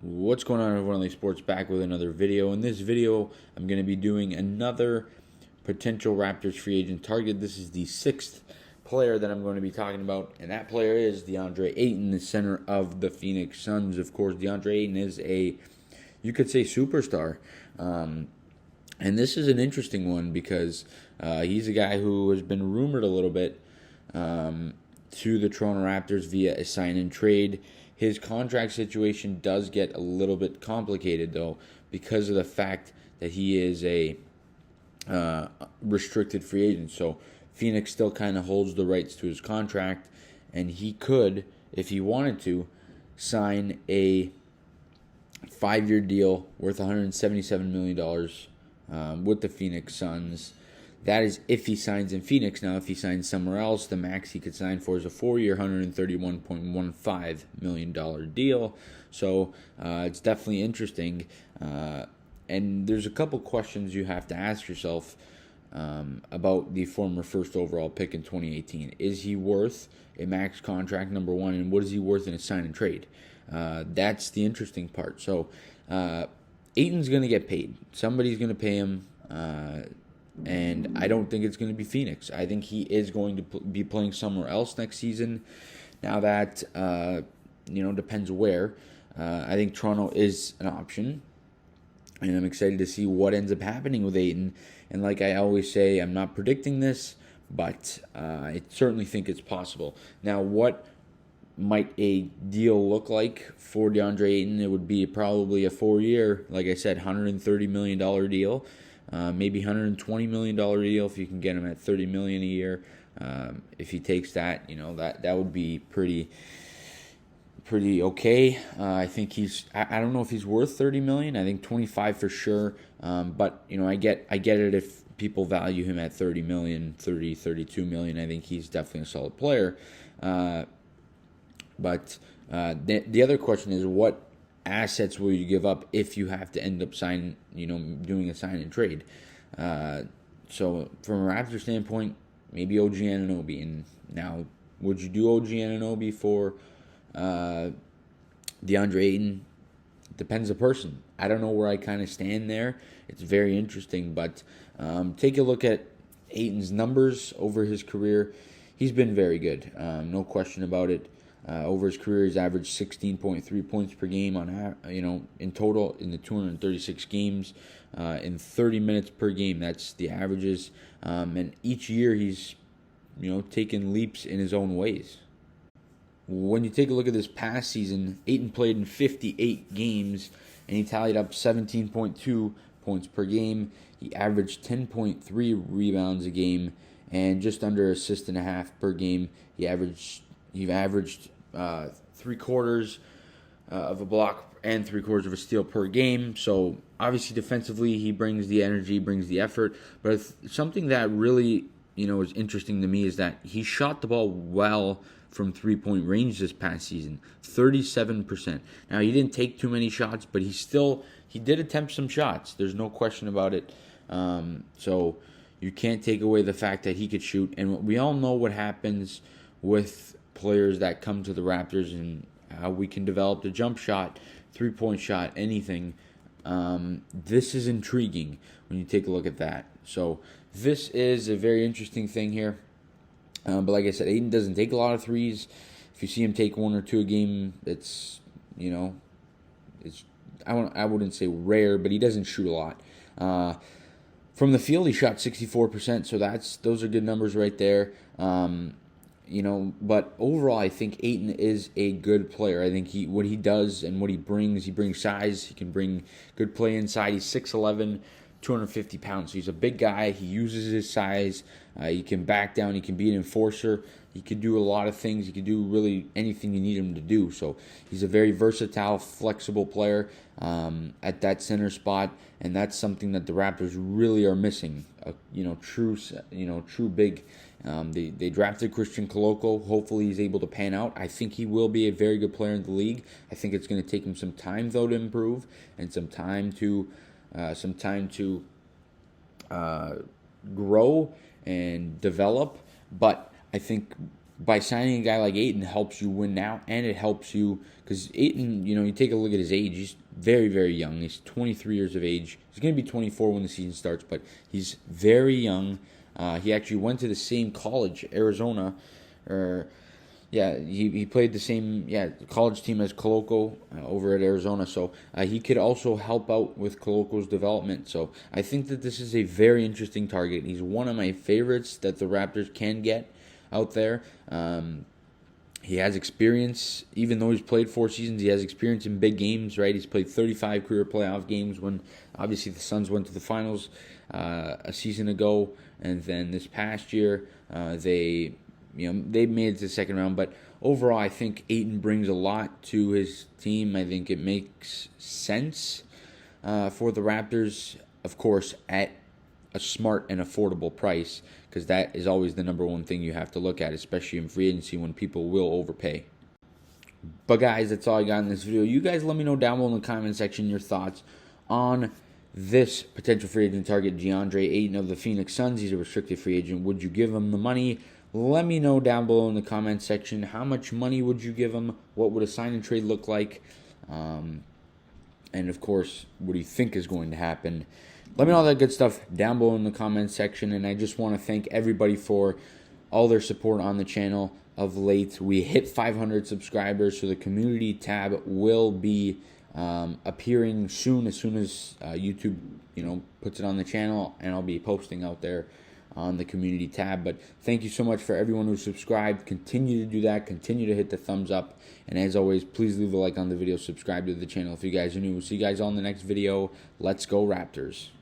What's going on, everyone? Sports back with another video. In this video, I'm going to be doing another potential Raptors free agent target. This is the sixth player that I'm going to be talking about, and that player is Deandre Ayton, the center of the Phoenix Suns. Of course, Deandre Ayton is you could say, superstar. And this is an interesting one because he's a guy who has been rumored a little bit to the Toronto Raptors via a sign-and trade. His contract situation does get a little bit complicated, though, because of the fact that he is a restricted free agent. So Phoenix still kind of holds the rights to his contract, and he could, if he wanted to, sign a 5-year deal worth $177 million with the Phoenix Suns. That is if he signs in Phoenix. Now, if he signs somewhere else, the max he could sign for is a 4-year, $131.15 million deal. So it's definitely interesting. And there's a couple questions you have to ask yourself about the former first overall pick in 2018. Is he worth a max contract, number one? And what is he worth in a sign and trade? That's the interesting part. So Ayton's going to get paid. Somebody's going to pay him. And I don't think it's going to be Phoenix. I think he is going to be playing somewhere else next season. Now that, depends where. I think Toronto is an option. And I'm excited to see what ends up happening with Ayton. And like I always say, I'm not predicting this, but I certainly think it's possible. Now, what might a deal look like for DeAndre Ayton? It would be probably a 4-year, like I said, $130 million deal. Maybe $120 million deal if you can get him at $30 million a year. If he takes that, that would be pretty okay. I think I don't know if he's worth $30 million. I think 25 for sure. But I get it if people value him at $30 million, 30, 32 million. I think he's definitely a solid player. But the other question is, what assets will you give up if you have to end up doing a sign and trade? So from a Raptor standpoint, maybe OG Anunoby. And now, would you do OG Anunoby for DeAndre Ayton? Depends the person. I don't know where I kind of stand there. It's very interesting, but take a look at Ayton's numbers over his career. He's been very good, no question about it. Over his career, he's averaged 16.3 points per game in total in the 236 games, in 30 minutes per game. That's the averages. And each year he's, taken leaps in his own ways. When you take a look at this past season, Ayton played in 58 games, and he tallied up 17.2 points per game. He averaged 10.3 rebounds a game, and just under assist and a half per game. He averaged 3/4 of a block and 3/4 of a steal per game. So obviously defensively, he brings the energy, brings the effort. But something that really is interesting to me is that he shot the ball well from 3-point range this past season, 37%. Now, he didn't take too many shots, but he did attempt some shots. There's no question about it. So you can't take away the fact that he could shoot. And we all know what happens with players that come to the Raptors and how we can develop the jump shot, 3-point shot, anything. This is intriguing when you take a look at that. So this is a very interesting thing here. But like I said, Ayton doesn't take a lot of threes. If you see him take 1 or 2 a game, it's I wouldn't say rare, but he doesn't shoot a lot. From the field, he shot 64%, so those are good numbers right there. But overall, I think Ayton is a good player. I think what he does and what he brings size. He can bring good play inside. He's 6'11", 250 pounds. So he's a big guy. He uses his size. He can back down. He can be an enforcer. He can do a lot of things. He can do really anything you need him to do. So he's a very versatile, flexible player at that center spot, and that's something that the Raptors really are missing. True big. They drafted Christian Coloco. Hopefully he's able to pan out. I think he will be a very good player in the league. I think it's going to take him some time, though, to improve, and some time to grow and develop. But I think by signing a guy like Ayton helps you win now, and it helps you because Ayton, you take a look at his age. He's very, very young. He's 23 years of age. He's going to be 24 when the season starts, but he's very young. He actually went to the same college, Arizona, he played the same college team as Coloco over at Arizona, so he could also help out with Coloco's development. So I think that this is a very interesting target. He's one of my favorites that the Raptors can get out there. He has experience, even though he's played 4 seasons, he has experience in big games, right? He's played 35 career playoff games when, obviously, the Suns went to the finals a season ago, and then this past year, they made it to the second round. But overall, I think Ayton brings a lot to his team. I think it makes sense for the Raptors, of course, at a smart and affordable price, because that is always the number one thing you have to look at, especially in free agency when people will overpay. But guys, that's all I got in this video. You guys let me know down below in the comment section your thoughts on this potential free agent target, Deandre Ayton of the Phoenix Suns. He's a restricted free agent. Would you give him the money? Let me know down below in the comment section. How much money would you give him? What would a sign and trade look like? And of course, what do you think is going to happen? Let me know all that good stuff down below in the comment section. And I just want to thank everybody for all their support on the channel of late. We hit 500 subscribers, so the community tab will be appearing soon as YouTube puts it on the channel, and I'll be posting out there on the community tab. But thank you so much for everyone who subscribed. Continue to do that. Continue to hit the thumbs up. And as always, please leave a like on the video. Subscribe to the channel if you guys are new. We'll see you guys all in the next video. Let's go Raptors.